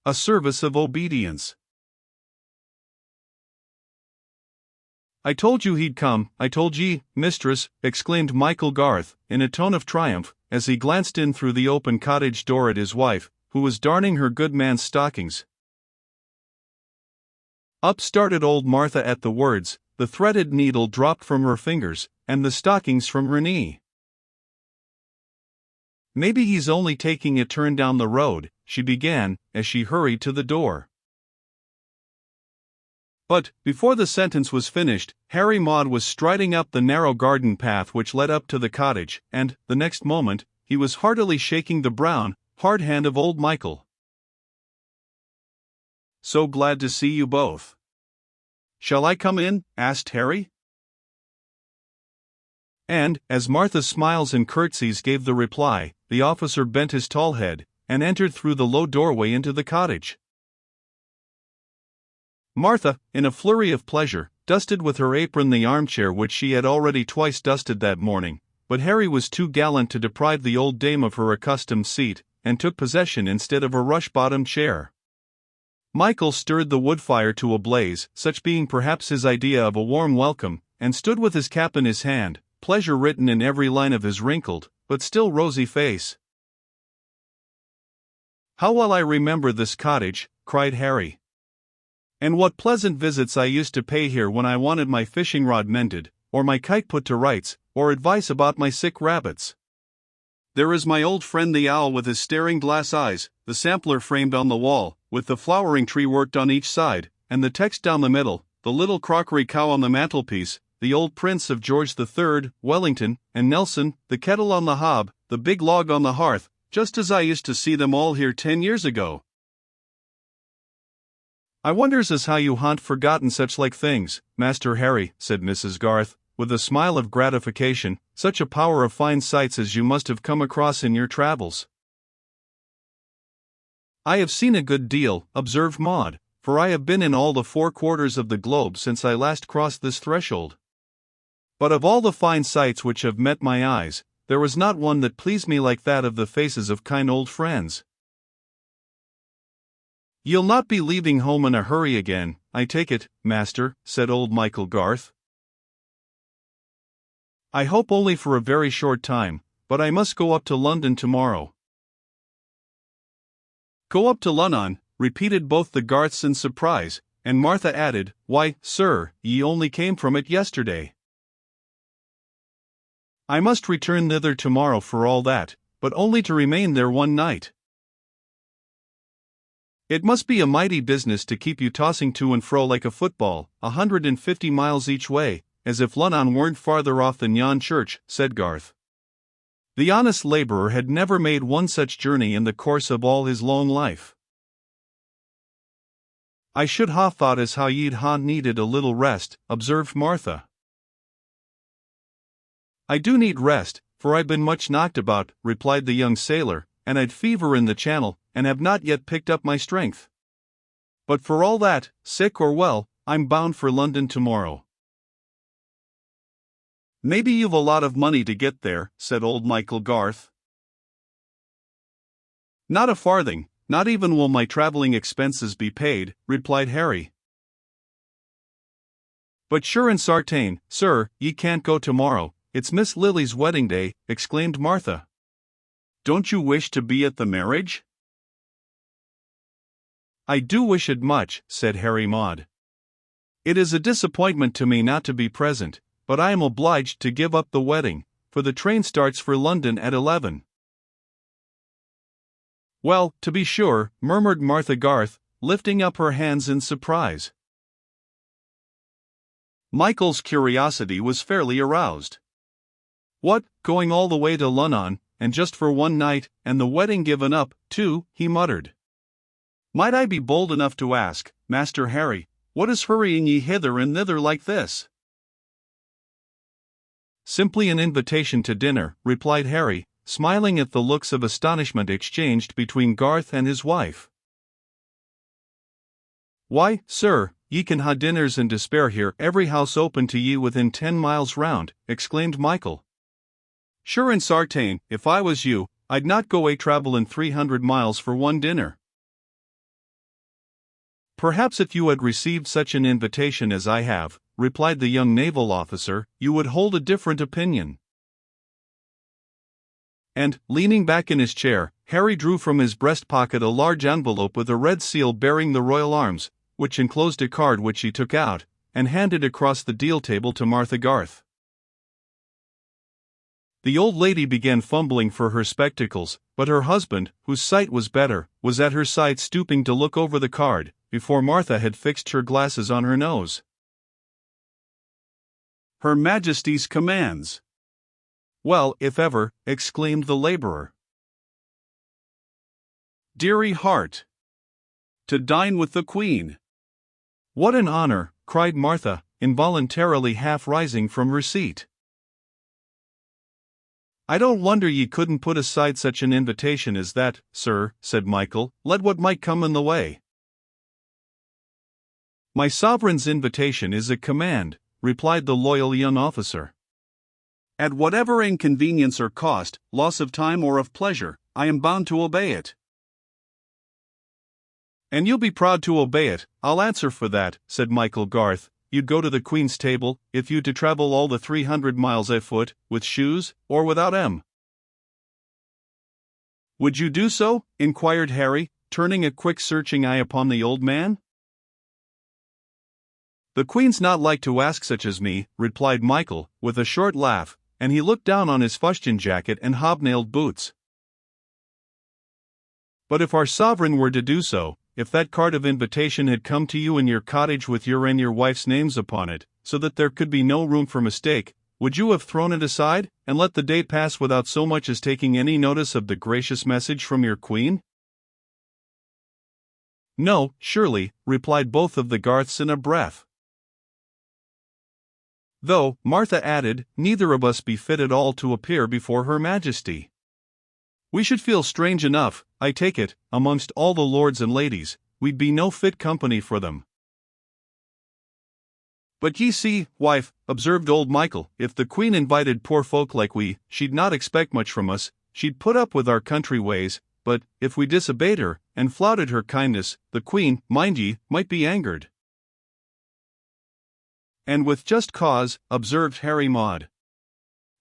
A service of obedience. "I told you he'd come, I told ye, mistress," exclaimed Michael Garth, in a tone of triumph, as he glanced in through the open cottage door at his wife, who was darning her good man's stockings. Up started old Martha at the words, the threaded needle dropped from her fingers, and the stockings from her knee. "Maybe he's only taking a turn down the road," she began, as she hurried to the door. But, before the sentence was finished, Harry Maude was striding up the narrow garden path which led up to the cottage, and, the next moment, he was heartily shaking the brown, hard hand of old Michael. "So glad to see you both." "Shall I come in?" asked Harry. And, as Martha's smiles and curtsies gave the reply, the officer bent his tall head, and entered through the low doorway into the cottage. Martha, in a flurry of pleasure, dusted with her apron the armchair which she had already twice dusted that morning, but Harry was too gallant to deprive the old dame of her accustomed seat, and took possession instead of a rush-bottomed chair. Michael stirred the wood fire to a blaze, such being perhaps his idea of a warm welcome, and stood with his cap in his hand, pleasure written in every line of his wrinkled, but still rosy face. "How well I remember this cottage," cried Harry. "And what pleasant visits I used to pay here when I wanted my fishing rod mended, or my kite put to rights, or advice about my sick rabbits. There is my old friend the owl with his staring glass eyes, the sampler framed on the wall, with the flowering tree worked on each side, and the text down the middle, the little crockery cow on the mantelpiece, the old prints of George III, Wellington, and Nelson, the kettle on the hob, the big log on the hearth, just as I used to see them all here 10 years ago. "I wonders as how you ha'n't forgotten such like things, Master Harry," said Mrs. Garth, with a smile of gratification, "such a power of fine sights as you must have come across in your travels." "I have seen a good deal," observed Maude, "for I have been in all the 4 quarters of the globe since I last crossed this threshold. But of all the fine sights which have met my eyes, there was not one that pleased me like that of the faces of kind old friends." "You'll not be leaving home in a hurry again, I take it, master," said old Michael Garth. "I hope only for a very short time, but I must go up to London tomorrow." "Go up to London," repeated both the Garths in surprise, and Martha added, "Why, sir, ye only came from it yesterday." "I must return thither tomorrow for all that, but only to remain there one night." "It must be a mighty business to keep you tossing to and fro like a football, 150 miles each way, as if London weren't farther off than yon church," said Garth. The honest labourer had never made one such journey in the course of all his long life. "I should ha' thought as how ye'd ha' needed a little rest," observed Martha. "I do need rest, for I've been much knocked about," replied the young sailor, "and I'd fever in the Channel, and have not yet picked up my strength. But for all that, sick or well, I'm bound for London tomorrow." "Maybe you've a lot of money to get there," said old Michael Garth. "Not a farthing, not even will my travelling expenses be paid," replied Harry. "But sure and sartain, sir, ye can't go tomorrow, it's Miss Lily's wedding day," exclaimed Martha. "Don't you wish to be at the marriage?" "I do wish it much," said Harry Maude. "It is a disappointment to me not to be present, but I am obliged to give up the wedding, for the train starts for London at 11. "Well, to be sure," murmured Martha Garth, lifting up her hands in surprise. Michael's curiosity was fairly aroused. "What, going all the way to London, and just for one night, and the wedding given up, too," he muttered. "Might I be bold enough to ask, Master Harry, what is hurrying ye hither and thither like this?" "Simply an invitation to dinner," replied Harry, smiling at the looks of astonishment exchanged between Garth and his wife. "Why, sir, ye can ha' dinners and to spare here, every house open to ye within 10 miles round," exclaimed Michael. "Sure and sartain, if I was you, I'd not go a travelin' 300 miles for one dinner." Perhaps if you had received such an invitation as I have, replied the young naval officer, you would hold a different opinion. And, leaning back in his chair, Harry drew from his breast pocket a large envelope with a red seal bearing the royal arms, which enclosed a card which he took out, and handed across the deal table to Martha Garth. The old lady began fumbling for her spectacles, but her husband, whose sight was better, was at her side stooping to look over the card, before Martha had fixed her glasses on her nose. Her Majesty's commands. Well, if ever, exclaimed the laborer. Dearie heart! To dine with the Queen! What an honor, cried Martha, involuntarily half rising from her seat. I don't wonder ye couldn't put aside such an invitation as that, sir, said Michael, let what might come in the way. My sovereign's invitation is a command, replied the loyal young officer. At whatever inconvenience or cost, loss of time or of pleasure, I am bound to obey it. And you'll be proud to obey it, I'll answer for that, said Michael Garth. You'd go to the Queen's table, if you to travel all the 300 miles afoot, with shoes, or without 'em. Would you do so? Inquired Harry, turning a quick searching eye upon the old man. The Queen's not like to ask such as me, replied Michael, with a short laugh, and he looked down on his fustian jacket and hobnailed boots. But if our sovereign were to do so, if that card of invitation had come to you in your cottage with your and your wife's names upon it, so that there could be no room for mistake, would you have thrown it aside, and let the day pass without so much as taking any notice of the gracious message from your Queen? No, surely, replied both of the Garths in a breath. Though, Martha added, neither of us be fit at all to appear before Her Majesty. We should feel strange enough, I take it, amongst all the lords and ladies, we'd be no fit company for them. But ye see, wife, observed old Michael, if the Queen invited poor folk like we, she'd not expect much from us, she'd put up with our country ways, but, if we disobeyed her, and flouted her kindness, the Queen, mind ye, might be angered. And with just cause, observed Harry Maude.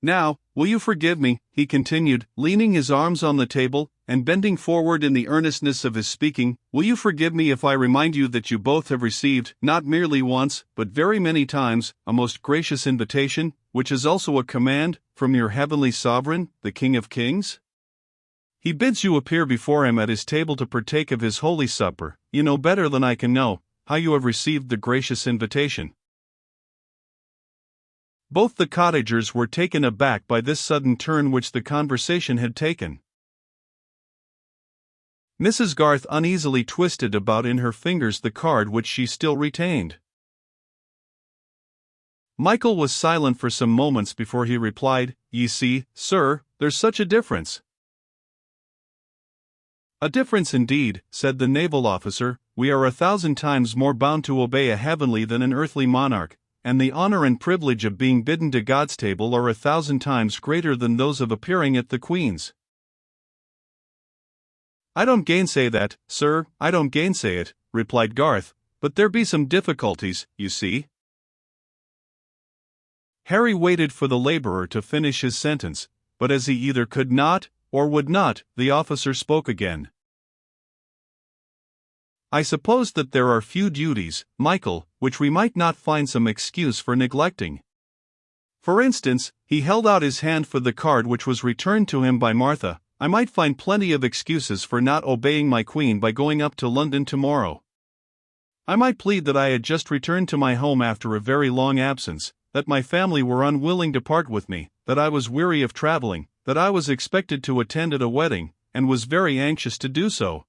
Now, will you forgive me, he continued, leaning his arms on the table, and bending forward in the earnestness of his speaking, will you forgive me if I remind you that you both have received, not merely once, but very many times, a most gracious invitation, which is also a command, from your heavenly sovereign, the King of Kings? He bids you appear before him at his table to partake of his holy supper. You know better than I can know, how you have received the gracious invitation. Both the cottagers were taken aback by this sudden turn which the conversation had taken. Mrs. Garth uneasily twisted about in her fingers the card which she still retained. Michael was silent for some moments before he replied, Ye see, sir, there's such a difference. A difference indeed, said the naval officer. We are 1,000 times more bound to obey a heavenly than an earthly monarch, and the honor and privilege of being bidden to God's table are 1,000 times greater than those of appearing at the Queen's. I don't gainsay that, sir, I don't gainsay it, replied Garth, but there be some difficulties, you see. Harry waited for the laborer to finish his sentence, but as he either could not, or would not, the officer spoke again. I suppose that there are few duties, Michael, which we might not find some excuse for neglecting. For instance, he held out his hand for the card which was returned to him by Martha. I might find plenty of excuses for not obeying my Queen by going up to London tomorrow. I might plead that I had just returned to my home after a very long absence, that my family were unwilling to part with me, that I was weary of traveling, that I was expected to attend at a wedding, and was very anxious to do so.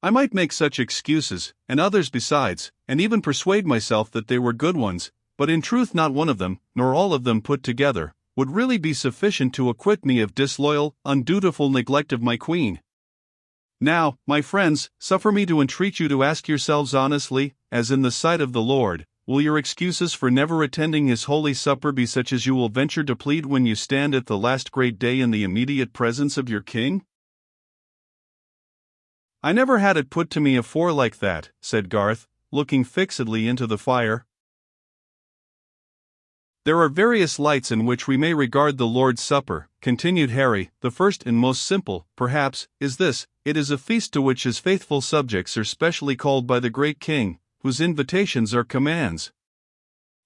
I might make such excuses, and others besides, and even persuade myself that they were good ones, but in truth not one of them, nor all of them put together, would really be sufficient to acquit me of disloyal, undutiful neglect of my Queen. Now, my friends, suffer me to entreat you to ask yourselves honestly, as in the sight of the Lord, will your excuses for never attending his holy supper be such as you will venture to plead when you stand at the last great day in the immediate presence of your King? I never had it put to me afore like that, said Garth, looking fixedly into the fire. There are various lights in which we may regard the Lord's Supper, continued Harry. The first and most simple, perhaps, is this: it is a feast to which his faithful subjects are specially called by the great King, whose invitations are commands.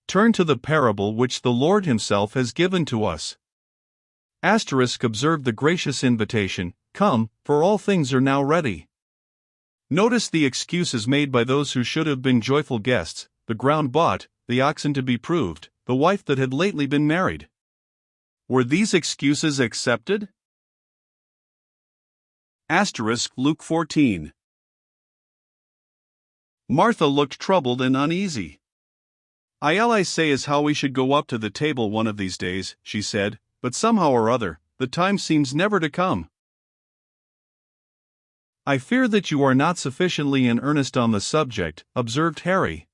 Turn to the parable which the Lord himself has given to us. Observe the gracious invitation, "Come, for all things are now ready." Notice the excuses made by those who should have been joyful guests: the ground bought, the oxen to be proved, the wife that had lately been married. Were these excuses accepted? Luke 14. Martha looked troubled and uneasy. "I say as how we should go up to the table one of these days," she said, "but somehow or other, the time seems never to come." "I fear that you are not sufficiently in earnest on the subject," observed Harry.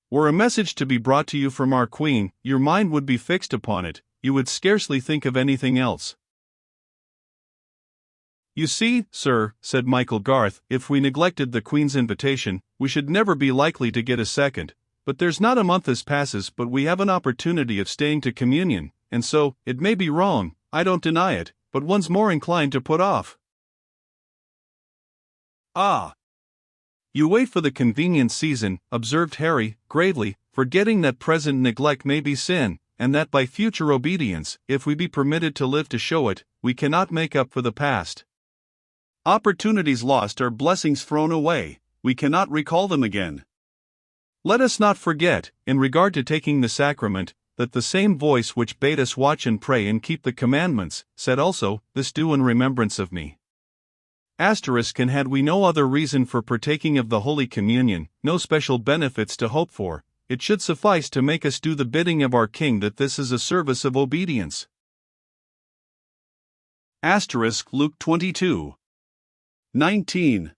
"Were a message to be brought to you from our Queen, your mind would be fixed upon it, you would scarcely think of anything else." "You see, sir," said Michael Garth, "if we neglected the Queen's invitation, we should never be likely to get a second. But there's not a month as passes but we have an opportunity of staying to communion, and so, it may be wrong, I don't deny it, but one's more inclined to put off." "Ah! You wait for the convenient season," observed Harry, gravely, "forgetting that present neglect may be sin, and that by future obedience, if we be permitted to live to show it, we cannot make up for the past. Opportunities lost are blessings thrown away, we cannot recall them again. Let us not forget, in regard to taking the sacrament, that the same voice which bade us watch and pray and keep the commandments, said also, 'This do in remembrance of me.' And had we no other reason for partaking of the Holy Communion, no special benefits to hope for, it should suffice to make us do the bidding of our King that this is a service of obedience." Luke 22. 19.